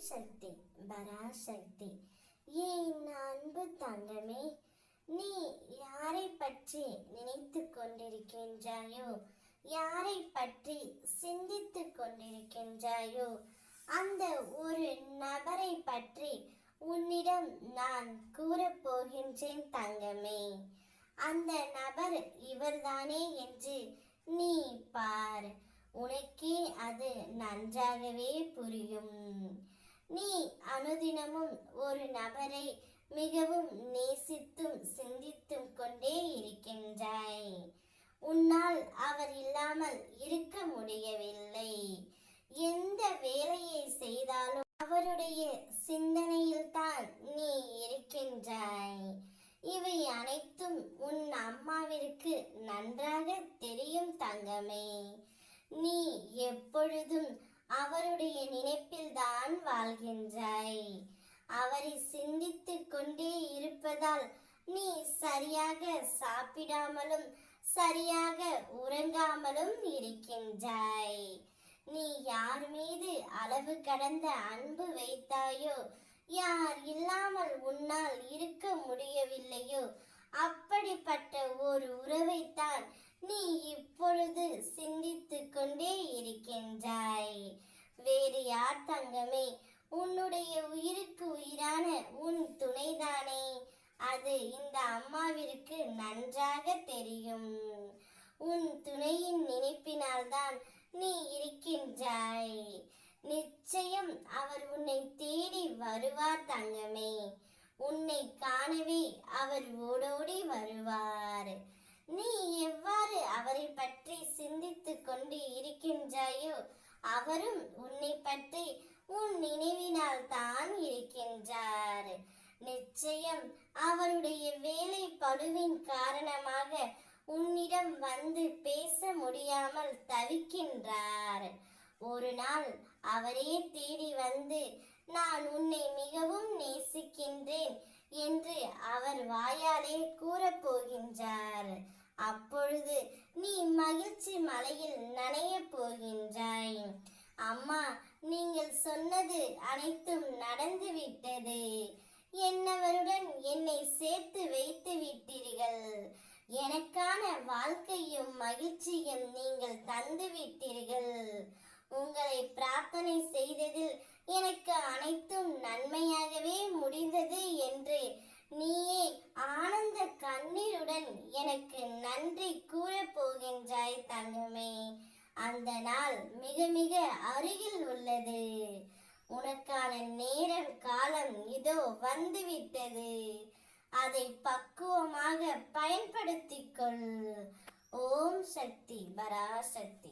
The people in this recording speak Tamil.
சக்தி பராசக்தி. ஏன் அன்பு தங்கமே, நீ யாரை பற்றி நினைத்து கொண்டிருக்கின்றாயோ, யாரை பற்றி சிந்தித்து கொண்டிருக்கின்றாயோ, அந்த ஒரு நபரை பற்றி உன்னிடம் நான் கூறப்போகின்றேன் தங்கமே. அந்த நபர் இவர்தானே என்று நீ பார், உனக்கே அது நன்றாகவே புரியும். நீ அனுதினமும் ஒரு நபரை மிகவும் நேசித்தும் சிந்தித்தும் கொண்டே இருக்கின்றாய். உன்னால் அவர் இல்லாமல் இருக்க முடியவில்லை. எந்த வேலையை செய்தாலும் அவருடைய சிந்தனையில் தான் நீ இருக்கின்றாய். இவை அனைத்தும் உன் அம்மாவிற்கு நன்றாக தெரியும் தங்கமே. நீ எப்பொழுதும் அவருடைய நினைப்பில் தான் வாழ்கின்றாய். அவரை சிந்தித்து கொண்டே இருப்பதால் நீ சரியாக சாப்பிடாமலும் சரியாக உறங்காமலும் இருக்கின்றாய். நீ யார் மீது அளவு கடந்த அன்பு வைத்தாயோ, யார் இல்லாமல் உன்னால் இருக்க முடியவில்லையோ, அப்படிப்பட்ட ஒரு உறவைத்தான் நீ இப்பொழுது சிந்தித்து கொண்டே இருக்கின்றாய். வேறு யார் தங்கமே? உன்னுடைய உயிருக்கு உயிரான உன் துணைதானே. அது இந்த அம்மாவிற்கு நன்றாக தெரியும். உன் துணையின் நினைப்பினால்தான் நீ இருக்கின்றாய். நிச்சயம் அவர் உன்னை தேடி வருவார் தங்கமே. உன்னை காணவே அவர் ஓடோடி வருவார். நீ எவ்வாறு அவரை பற்றி சிந்தித்து கொண்டு இருக்கின்றாயோ, அவரும் உன்னை பற்றி உன் நினைவினால் தான் இருக்கின்றார். நிச்சயம் அவருடைய வேலை பளுவின் காரணமாக உன்னிடம் வந்து பேச முடியாமல் தவிக்கின்றார். ஒரு நாள் அவரே தேடி வந்து, நான் உன்னை மிகவும் நேசிக்கின்றேன் என்று அவர் வாயாலே கூறப்போகின்றார். அப்பொழுது நீ மகிழ்ச்சி மலையில் நனைய போகின்றாய். அம்மா, நீங்கள் சொன்னது அனைத்தும் நடந்து விட்டது. என்னவருடன் என்னை சேர்த்து வைத்து விட்டீர்கள். எனக்கான வாழ்க்கையும் மகிழ்ச்சியும் நீங்கள் தந்து விட்டீர்கள். உங்களை பிரார்த்தனை செய்ததில் எனக்கு அனைத்தும் நன்மையாகவே முடிந்தது என்று நீயே ஆனந்த கண்ணீருடன் எனக்கு நன்றி கூறப் போகின்றாய் தங்கமே. அந்த நாள் மிக மிக அருகில் உள்ளது. உனக்கான நேரம் காலம் இதோ வந்துவிட்டது. அதை பக்குவமாக பயன்படுத்திக் கொள். ஓம் சக்தி பராசக்தி.